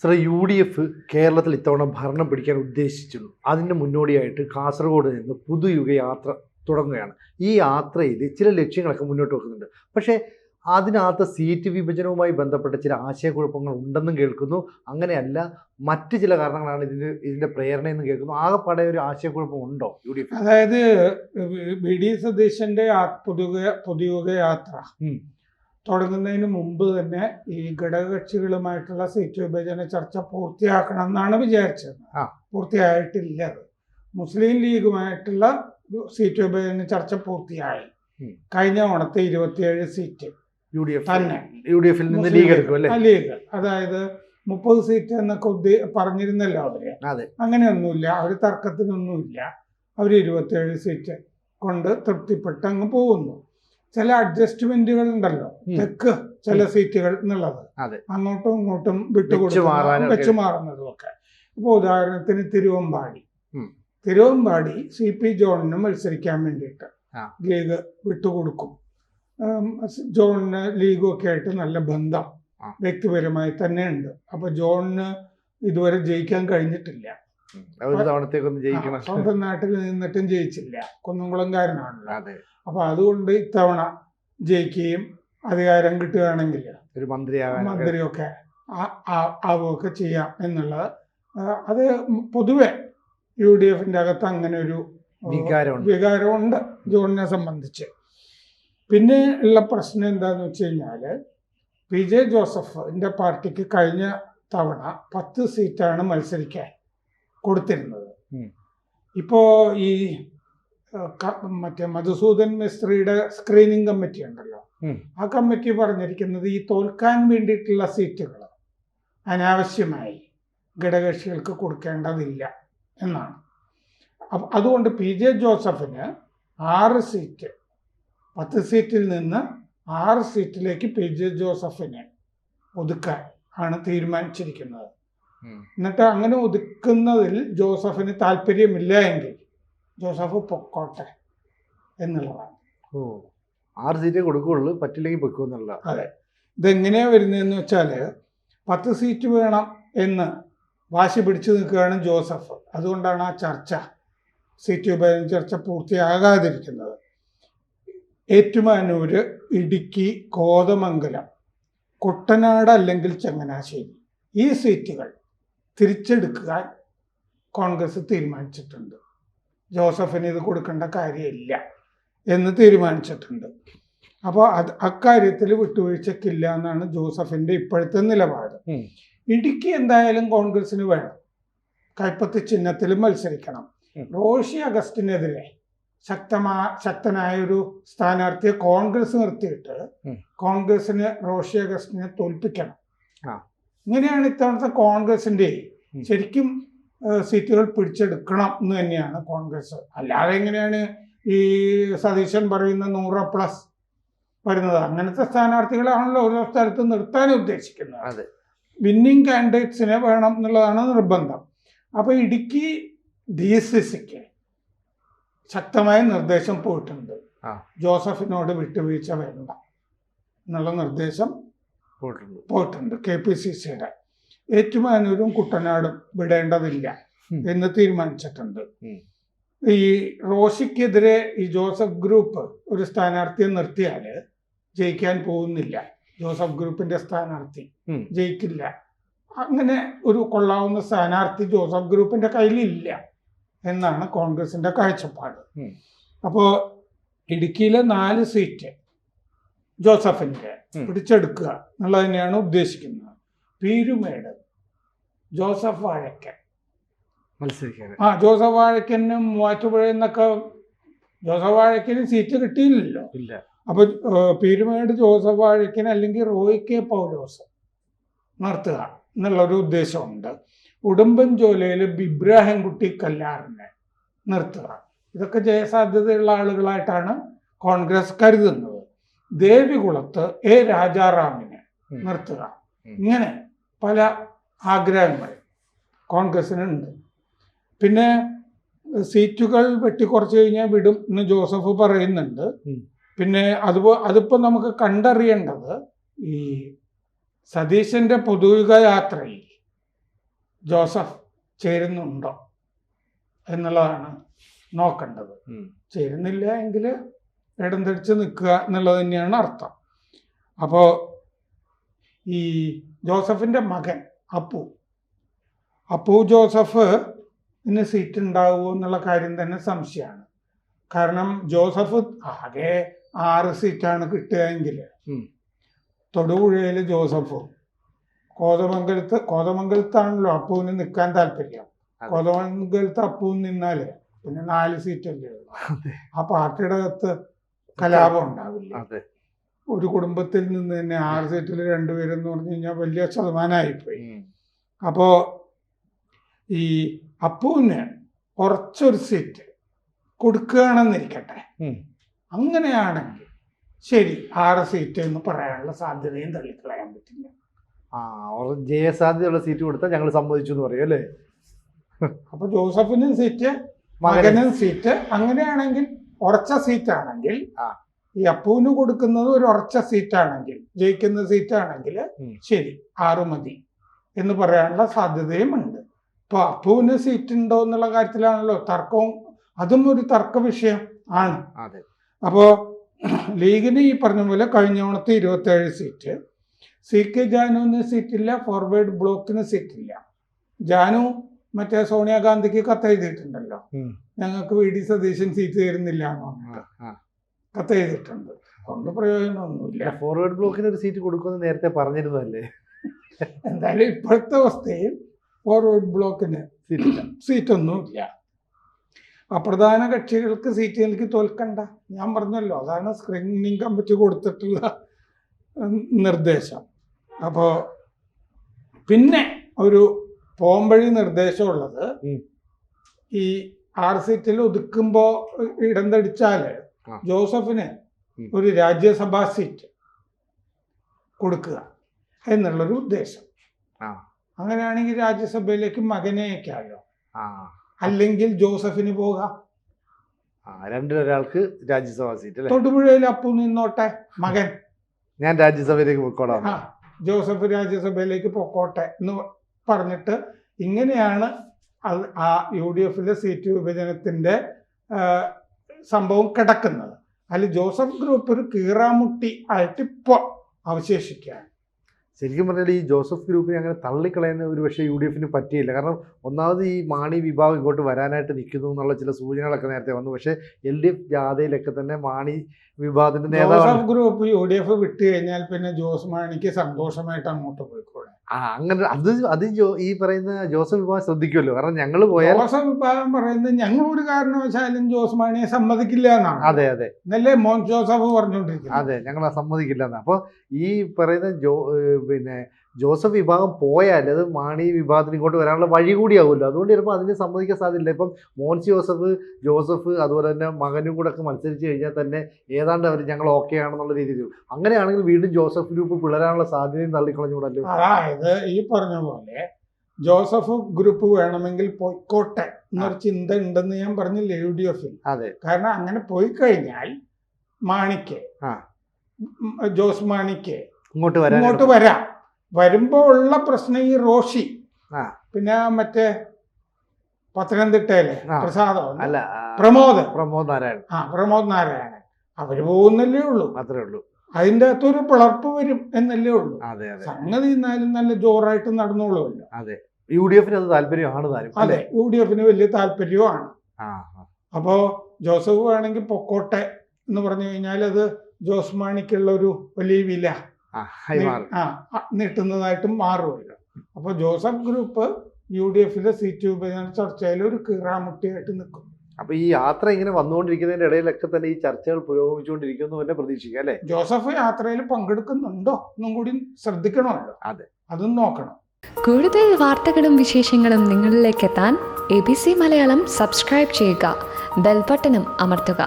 UDF കേരളത്തിൽ ഇത്തവണ ഭരണം പിടിക്കാൻ ഉദ്ദേശിച്ചിരുന്നു. അതിന് മുന്നോടിയായിട്ട് കാസർഗോഡ് നിന്ന് പുതുയുഗ യാത്ര തുടങ്ങുകയാണ്. ഈ യാത്രയിൽ ചില ലക്ഷ്യങ്ങളൊക്കെ മുന്നോട്ട് വെക്കുന്നുണ്ട്. പക്ഷേ അതിനകത്ത് സീറ്റ് വിഭജനവുമായി ബന്ധപ്പെട്ട ചില ആശയക്കുഴപ്പങ്ങൾ ഉണ്ടെന്നും കേൾക്കുന്നു. അങ്ങനെയല്ല, മറ്റ് ചില കാരണങ്ങളാണ് ഇതിന്റെ പ്രേരണയെന്ന് കേൾക്കുന്നു. ആകെപ്പാടെ ഒരു ആശയക്കുഴപ്പം ഉണ്ടോ UDF? അതായത് വി ഡി സതീശന്റെ പുതുയുഗ യാത്ര തുടങ്ങുന്നതിന് മുമ്പ് തന്നെ ഈ ഘടകകക്ഷികളുമായിട്ടുള്ള സീറ്റ് വിഭജന ചർച്ച പൂർത്തിയാക്കണം എന്നാണ് വിചാരിച്ചത്. പൂർത്തിയായിട്ടില്ല. അത് മുസ്ലിം ലീഗുമായിട്ടുള്ള സീറ്റ് വിഭജന ചർച്ച പൂർത്തിയായി. കഴിഞ്ഞ ഓണത്തെ 27 സീറ്റ് തന്നെ UDFിൽ നിന്ന് ലീഗ് എടുക്കും അല്ലേ? ലീഗ്, അതായത് 30 സീറ്റ് എന്നൊക്കെ പറഞ്ഞിരുന്നല്ലോ അവര്. അങ്ങനെയൊന്നുമില്ല, അവര് തർക്കത്തിനൊന്നുമില്ല. അവർ 27 സീറ്റ് കൊണ്ട് തൃപ്തിപ്പെട്ട് അങ്ങ് പോകുന്നു. ചില അഡ്ജസ്റ്റ്മെന്റുകൾ ഉണ്ടല്ലോ, തെക്ക് ചില സീറ്റുകൾ എന്നുള്ളത്, അങ്ങോട്ടും ഇങ്ങോട്ടും വിട്ടുകൊടുക്കും, വെച്ചു മാറുന്നതും ഒക്കെ. ഇപ്പൊ ഉദാഹരണത്തിന് തിരുവമ്പാടി CP ജോണിന് മത്സരിക്കാൻ വേണ്ടിയിട്ട് ലീഗ് വിട്ടുകൊടുക്കും. ജോണിന് ലീഗും ഒക്കെ ആയിട്ട് നല്ല ബന്ധം വ്യക്തിപരമായി തന്നെ ഉണ്ട്. അപ്പൊ ജോണിന് ഇതുവരെ ജയിക്കാൻ കഴിഞ്ഞിട്ടില്ല. സ്വന്തം നാട്ടിൽ നിന്നിട്ടും ജയിച്ചില്ല, കുന്നംകുളംകാരനാണല്ലോ. അപ്പൊ അതുകൊണ്ട് ഇത്തവണ ജയിക്കുകയും അധികാരം കിട്ടുകയാണെങ്കിൽ ഒരു മന്ത്രിയൊക്കെ ആവുകയൊക്കെ ചെയ്യാം എന്നുള്ളത്, അത് പൊതുവെ UDFിന്റെ അകത്ത് അങ്ങനെ ഒരു വികാരമുണ്ട് ജോണിനെ സംബന്ധിച്ച്. പിന്നെ ഉള്ള പ്രശ്നം എന്താന്ന് വെച്ച് കഴിഞ്ഞാല്, PJ ജോസഫിന്റെ പാർട്ടിക്ക് കഴിഞ്ഞ തവണ 10 സീറ്റാണ് മത്സരിക്കാൻ കൊടുത്തിരുന്നത്. ഇപ്പോ ഈ മറ്റേ മധുസൂദൻ മിസ്ത്രിയുടെ സ്ക്രീനിങ് കമ്മിറ്റി ഉണ്ടല്ലോ, ആ കമ്മിറ്റി പറഞ്ഞിരിക്കുന്നത് ഈ തോൽക്കാൻ വേണ്ടിയിട്ടുള്ള സീറ്റുകൾ അനാവശ്യമായി ഘടകകക്ഷികൾക്ക് കൊടുക്കേണ്ടതില്ല എന്നാണ്. അതുകൊണ്ട് PJ ജോസഫിന് 6 സീറ്റ്, 10 സീറ്റിൽ നിന്ന് 6 സീറ്റിലേക്ക് PJ ജോസഫിനെ ഒതുക്കാൻ ആണ് തീരുമാനിച്ചിരിക്കുന്നത്. എന്നിട്ട് അങ്ങനെ ഒതുക്കുന്നതിൽ ജോസഫിന് താല്പര്യമില്ല എങ്കിൽ ജോസഫ് പൊക്കോട്ടെ എന്നുള്ളതാണ്. 6 സീറ്റേ കൊടുക്കുകയുള്ളൂ, പറ്റില്ലെങ്കിൽ പൊക്കുമെന്നുള്ള. അതെ. ഇതെങ്ങനെയാ വരുന്നതെന്ന് വെച്ചാല്, 10 സീറ്റ് വേണം എന്ന് വാശി പിടിച്ചു നിൽക്കുകയാണ് ജോസഫ്. അതുകൊണ്ടാണ് ആ സീറ്റ് വിഭജന ചർച്ച പൂർത്തിയാകാതിരിക്കുന്നത്. ഏറ്റുമാനൂര്, ഇടുക്കി, കോതമംഗലം, കുട്ടനാട് അല്ലെങ്കിൽ ചങ്ങനാശ്ശേരി, ഈ സീറ്റുകൾ തിരിച്ചെടുക്കാൻ കോൺഗ്രസ് തീരുമാനിച്ചിട്ടുണ്ട്. ജോസഫിന് ഇത് കൊടുക്കേണ്ട കാര്യമില്ല എന്ന് തീരുമാനിച്ചിട്ടുണ്ട്. അപ്പോൾ അക്കാര്യത്തിൽ വിട്ടുവീഴ്ചക്കില്ല എന്നാണ് ജോസഫിന്റെ ഇപ്പോഴത്തെ നിലപാട്. ഇടുക്കി എന്തായാലും കോൺഗ്രസിന് വേണം, കൈപ്പത്തി ചിഹ്നത്തിൽ മത്സരിക്കണം. റോഷി അഗസ്റ്റിനെതിരെ ശക്തനായൊരു സ്ഥാനാർത്ഥിയെ കോൺഗ്രസ് നിർത്തിയിട്ട് കോൺഗ്രസിന് റോഷി അഗസ്റ്റിനെ തോൽപ്പിക്കണം. ഇങ്ങനെയാണ് ഇത്തവണത്തെ കോൺഗ്രസിന്റെ ശരിക്കും സീറ്റുകൾ പിടിച്ചെടുക്കണം എന്ന് തന്നെയാണ് കോൺഗ്രസ്. അല്ലാതെ എങ്ങനെയാണ് ഈ സതീശൻ പറയുന്ന 100+ വരുന്നത്? അങ്ങനത്തെ സ്ഥാനാർത്ഥികളാണല്ലോ ഓരോ സ്ഥലത്ത് നിർത്താൻ ഉദ്ദേശിക്കുന്നത്. വിന്നിങ് കാൻഡിഡേറ്റ്സിനെ വേണം എന്നുള്ളതാണ് നിർബന്ധം. അപ്പൊ ഇടുക്കി DCCക്ക് ശക്തമായ നിർദ്ദേശം പോയിട്ടുണ്ട്, ജോസഫിനോട് വിട്ടുവീഴ്ച വേണ്ട എന്നുള്ള നിർദ്ദേശം പോയിട്ടുണ്ട് KPCCയുടെ. ഏറ്റുമാനൂരും കുട്ടനാടും വിടേണ്ടതില്ല എന്ന് തീരുമാനിച്ചിട്ടുണ്ട്. ഈ റോഷിക്കെതിരെ ഈ ജോസഫ് ഗ്രൂപ്പ് ഒരു സ്ഥാനാർത്ഥിയെ നിർത്തിയാല് ജയിക്കാൻ പോകുന്നില്ല. ജോസഫ് ഗ്രൂപ്പിന്റെ സ്ഥാനാർത്ഥി ജയിക്കില്ല. അങ്ങനെ ഒരു കൊള്ളാവുന്ന സ്ഥാനാർത്ഥി ജോസഫ് ഗ്രൂപ്പിന്റെ കയ്യിലില്ല എന്നാണ് കോൺഗ്രസിന്റെ കാഴ്ചപ്പാട്. അപ്പോ ഇടുക്കിയിലെ 4 സീറ്റ് ജോസഫിന്റെ പിടിച്ചെടുക്കുക എന്നുള്ളത് തന്നെയാണ് ഉദ്ദേശിക്കുന്നത്. പീരുമേട്, ജോസഫ് വാഴക്കൻ മത്സരിക്കാൻ. ജോസഫ് വാഴക്കന് മൂവാറ്റുപുഴയിൽ നിന്നൊക്കെ ജോസഫ് വാഴക്കന് സീറ്റ് കിട്ടിയില്ലല്ലോ. അപ്പൊ പീരുമേട് ജോസഫ് വാഴക്കൻ അല്ലെങ്കിൽ റോയ് കെ പൗലോസ് നിർത്തുക എന്നുള്ളൊരു ഉദ്ദേശമുണ്ട്. ഉടുമ്പൻചോലയിൽ ഇബ്രാഹിംകുട്ടി കല്ലാറിനെ നിർത്തുക. ഇതൊക്കെ ജയസാധ്യതയുള്ള ആളുകളായിട്ടാണ് കോൺഗ്രസ് കരുതുന്നത്. ദേവികുളത്ത് A രാജാറാമിനെ നിർത്തുക. ഇങ്ങനെ പല ആഗ്രഹങ്ങൾ കോൺഗ്രസിനുണ്ട്. പിന്നെ സീറ്റുകൾ വെട്ടിക്കുറച്ച് കഴിഞ്ഞാൽ വിടും എന്ന് ജോസഫ് പറയുന്നുണ്ട്. പിന്നെ അതിപ്പോ നമുക്ക് കണ്ടറിയേണ്ടത് ഈ സതീശന്റെ പൊതുയുഗ യാത്രയിൽ ജോസഫ് ചേരുന്നുണ്ടോ എന്നുള്ളതാണ് നോക്കേണ്ടത്. ചേരുന്നില്ല എങ്കിൽ ഇടം തിരിച്ച് നിൽക്കുക എന്നുള്ളത് തന്നെയാണ് അർത്ഥം. അപ്പോൾ ഈ ജോസഫിൻ്റെ മകൻ അപ്പു ജോസഫ് ഇന്ന് സീറ്റ് ഉണ്ടാവുമോ എന്നുള്ള കാര്യം തന്നെ സംശയമാണ്. കാരണം ജോസഫ് ആകെ 6 സീറ്റാണ് കിട്ടുകയെങ്കിൽ തൊടുപുഴയിൽ ജോസഫും കോതമംഗലത്താണല്ലോ അപ്പുവിന് നിൽക്കാൻ താല്പര്യം. കോതമംഗലത്ത് അപ്പുവിന് നിന്നാൽ പിന്നെ 4 സീറ്റല്ലേ ഉള്ളൂ. ആ പാർട്ടിയുടെ അകത്ത് കലാപം ഉണ്ടാവില്ല. ഒരു കുടുംബത്തിൽ നിന്ന് തന്നെ 6 സീറ്റിൽ 2 പേരെന്ന് പറഞ്ഞു കഴിഞ്ഞാൽ വലിയ ശതമാനമായിപ്പോയി. അപ്പോൾ ഈ അപ്പുവിന് കുറച്ചൊരു സീറ്റ് കൊടുക്കുകയാണെന്നിരിക്കട്ടെ. അങ്ങനെയാണെങ്കിൽ ശരി, 6 സീറ്റ് എന്ന് പറയാനുള്ള സാധ്യതയും തള്ളിക്കളയാൻ പറ്റില്ല. ജയസാധ്യതയുള്ള സീറ്റ് കൊടുത്താൽ ഞങ്ങൾ സമ്മതിച്ചു എന്ന് പറയും അല്ലേ? അപ്പൊ ജോസഫിനും സീറ്റ്, മകനും സീറ്റ്. അങ്ങനെയാണെങ്കിൽ ഉറച്ച സീറ്റാണെങ്കിൽ ഈ അപ്പുവിന് കൊടുക്കുന്നത് ഒരു ഉറച്ച സീറ്റാണെങ്കിൽ, ജയിക്കുന്ന സീറ്റാണെങ്കിൽ ശരി 6 മതി എന്ന് പറയാനുള്ള സാധ്യതയും ഉണ്ട്. ഇപ്പൊ അപ്പുവിന് സീറ്റ് ഉണ്ടോ എന്നുള്ള കാര്യത്തിലാണല്ലോ തർക്കവും. അതും ഒരു തർക്ക വിഷയം ആണ്. അപ്പോ ലീഗിന് ഈ പറഞ്ഞ പോലെ കഴിഞ്ഞ തവണത്തെ 27 സീറ്റ്, CK ജാനുവിന് സീറ്റില്ല, ഫോർവേഡ് ബ്ലോക്കിന് സീറ്റില്ല. ജാനു മറ്റേ സോണിയാഗാന്ധിക്ക് കത്തെഴുതിയിട്ടുണ്ടല്ലോ, ഞങ്ങൾക്ക് VD സതീശൻ സീറ്റ് തരുന്നില്ല എന്ന് കത്തെഴുതിയിട്ടുണ്ട്. അതുകൊണ്ട് പ്രയോജനമൊന്നുമില്ല. ഫോർവേഡ് ബ്ലോക്കിന് ഒരു സീറ്റ് കൊടുക്കുമെന്ന് നേരത്തെ പറഞ്ഞിരുന്നതല്ലേ? എന്തായാലും ഇപ്പോഴത്തെ അവസ്ഥയിൽ ഫോർവേഡ് ബ്ലോക്കിന് സീറ്റൊന്നുമില്ല. അപ്രധാന കക്ഷികൾക്ക് സീറ്റുകൾക്ക് തോൽക്കണ്ട. ഞാൻ പറഞ്ഞല്ലോ, അതാണ് സ്ക്രീനിങ് കമ്മിറ്റി കൊടുത്തിട്ടുള്ള നിർദ്ദേശം. അപ്പോൾ പിന്നെ ഒരു പോംവഴി നിർദ്ദേശമുള്ളത്, ഈ 6 സീറ്റിൽ ഒതുക്കുമ്പോൾ ഇടം തടിച്ചാൽ ജോസഫിന് ഒരു രാജ്യസഭാ സീറ്റ് കൊടുക്കുക എന്നുള്ളൊരു ഉദ്ദേശം. അങ്ങനെയാണെങ്കിൽ രാജ്യസഭയിലേക്ക് മകനെ അയക്കാമല്ലോ. അല്ലെങ്കിൽ ജോസഫിന് പോകാം. രണ്ടിലൊരാൾക്ക് രാജ്യസഭാ സീറ്റ്. തൊടുപുഴയിൽ അപ്പു നിന്നോട്ടെ, മകൻ ഞാൻ രാജ്യസഭയിലേക്ക് പോയിക്കോളാം, ജോസഫ് രാജ്യസഭയിലേക്ക് പൊക്കോട്ടെ എന്ന് പറഞ്ഞിട്ട് ഇങ്ങനെയാണ് ആ UDFിലെ സീറ്റ് വിഭജനത്തിന്റെ സംഭവം കിടക്കുന്നത്. അതിൽ ജോസഫ് ഗ്രൂപ്പ് ഒരു കീറാമുട്ടി ആയിട്ട് ഇപ്പോൾ അവശേഷിക്കുകയാണ്. ശരിക്കും പറഞ്ഞാൽ ഈ ജോസഫ് ഗ്രൂപ്പിനെ അങ്ങനെ തള്ളിക്കളയുന്ന ഒരു പക്ഷേ UDFന് പറ്റിയില്ല. കാരണം ഒന്നാമത് ഈ മാണി വിഭാഗം ഇങ്ങോട്ട് വരാനായിട്ട് നിൽക്കുന്നു എന്നുള്ള ചില സൂചനകളൊക്കെ നേരത്തെ വന്നു. പക്ഷേ LDF ജാഥയിലൊക്കെ തന്നെ മാണി വിഭാഗത്തിന്റെ നേതാവ് ജോസഫ് ഗ്രൂപ്പ് UDF വിട്ടു കഴിഞ്ഞാൽ പിന്നെ ജോസ് മാണിക്ക് സന്തോഷമായിട്ട് അങ്ങോട്ട് പോയിക്കോളെ. അങ്ങനെ അത് ഈ പറയുന്ന ജോസഫ് വിഭാഗം ശ്രദ്ധിക്കുമല്ലോ. കാരണം ഞങ്ങൾ പോയാൽ ജോസഫ് വിഭാഗം പറയുന്നത് ഞങ്ങൾ ഒരു കാരണവശാലും ജോസ് മാണിയെ സമ്മതിക്കില്ല എന്നാണ്. അതെ എന്നല്ലേ മോൻ ജോസഫ് പറഞ്ഞുകൊണ്ടിരിക്കുന്നത്. അതെ, ഞങ്ങൾ സമ്മതിക്കില്ല എന്നാണ്. അപ്പോൾ ഈ പറയുന്ന പിന്നെ ജോസഫ് വിഭാഗം പോയാൽ അത് മാണി വിഭാഗത്തിന് ഇങ്ങോട്ട് വരാനുള്ള വഴി കൂടിയാവുമല്ലോ. അതുകൊണ്ട് ചിലപ്പോൾ അതിന് സമ്മതിക്കാൻ സാധ്യതയില്ല. ഇപ്പം മോൻസി ജോസഫ് അതുപോലെ തന്നെ മകനും കൂടെ ഒക്കെ മത്സരിച്ച് കഴിഞ്ഞാൽ തന്നെ ഏതാണ്ട് അവർ ഞങ്ങൾ ഓക്കെ ആണെന്നുള്ള രീതിയിൽ. അങ്ങനെയാണെങ്കിൽ വീണ്ടും ജോസഫ് ഗ്രൂപ്പ് പിളരാനുള്ള സാധ്യതയും തള്ളിക്കളഞ്ഞുകൂടല്ലോ. അതായത് ഈ പറഞ്ഞ പോലെ ജോസഫ് ഗ്രൂപ്പ് വേണമെങ്കിൽ പോയിക്കോട്ടെ എന്നൊരു ചിന്ത ഉണ്ടെന്ന് ഞാൻ പറഞ്ഞില്ലേ UDFിൽ. അതെ, കാരണം അങ്ങനെ പോയി കഴിഞ്ഞാൽ മാണിക്ക്, ജോസ് മാണിക്ക് ഇങ്ങോട്ട് വരാം. വരുമ്പോ ഉള്ള പ്രശ്നം ഈ റോഷി, പിന്നെ മറ്റേ പത്തനംതിട്ടയിലെ പ്രമോദ് നാരായണൻ അവര് പോകുന്നല്ലേ ഉള്ളൂ. അത്രേ ഉള്ളൂ. അതിൻ്റെ അകത്തൊരു പിളർപ്പ് വരും എന്നല്ലേ ഉള്ളൂ. സംഗതി എന്നാലും നല്ല ജോറായിട്ട് നടന്നോളുമല്ലോ. അതെ, UDFന് അത് താല്പര്യമാണ്. അതെ, UDFന് വലിയ താല്പര്യമാണ്. അപ്പോ ജോസഫ് വേണമെങ്കിൽ പൊക്കോട്ടെ എന്ന് പറഞ്ഞു കഴിഞ്ഞാൽ അത് ജോസ് മാണിക്കുള്ള ഒരു വലിയ വില നീട്ടുന്നതായിട്ടും മാറുമല്ലോ. അപ്പോൾ ജോസഫ് ഗ്രൂപ്പ് UDFിലെ സീറ്റ് വിഭജന ചർച്ചയിൽ ഒരു കീറാമുട്ടിയായിട്ട് നിൽക്കും. അപ്പൊ ഈ യാത്ര ഇങ്ങനെ വന്നുകൊണ്ടിരിക്കുന്നതിന്റെ ഇടയിലൊക്കെ തന്നെ ഈ ചർച്ചകൾ പുരോഗമിച്ചുകൊണ്ടിരിക്കുന്നു തന്നെ പ്രതീക്ഷിക്കാം അല്ലേ? ജോസഫ് യാത്രയിൽ പങ്കെടുക്കുന്നുണ്ടോ എന്നും കൂടി ശ്രദ്ധിക്കണമല്ലോ. അതെ, അതും നോക്കണം. കൂടുതൽ വാർത്തകളും വിശേഷങ്ങളും നിങ്ങളിലേക്ക് എത്താൻ ABC മലയാളം സബ്സ്ക്രൈബ് ചെയ്യുക, ബെൽ ബട്ടണും അമർത്തുക.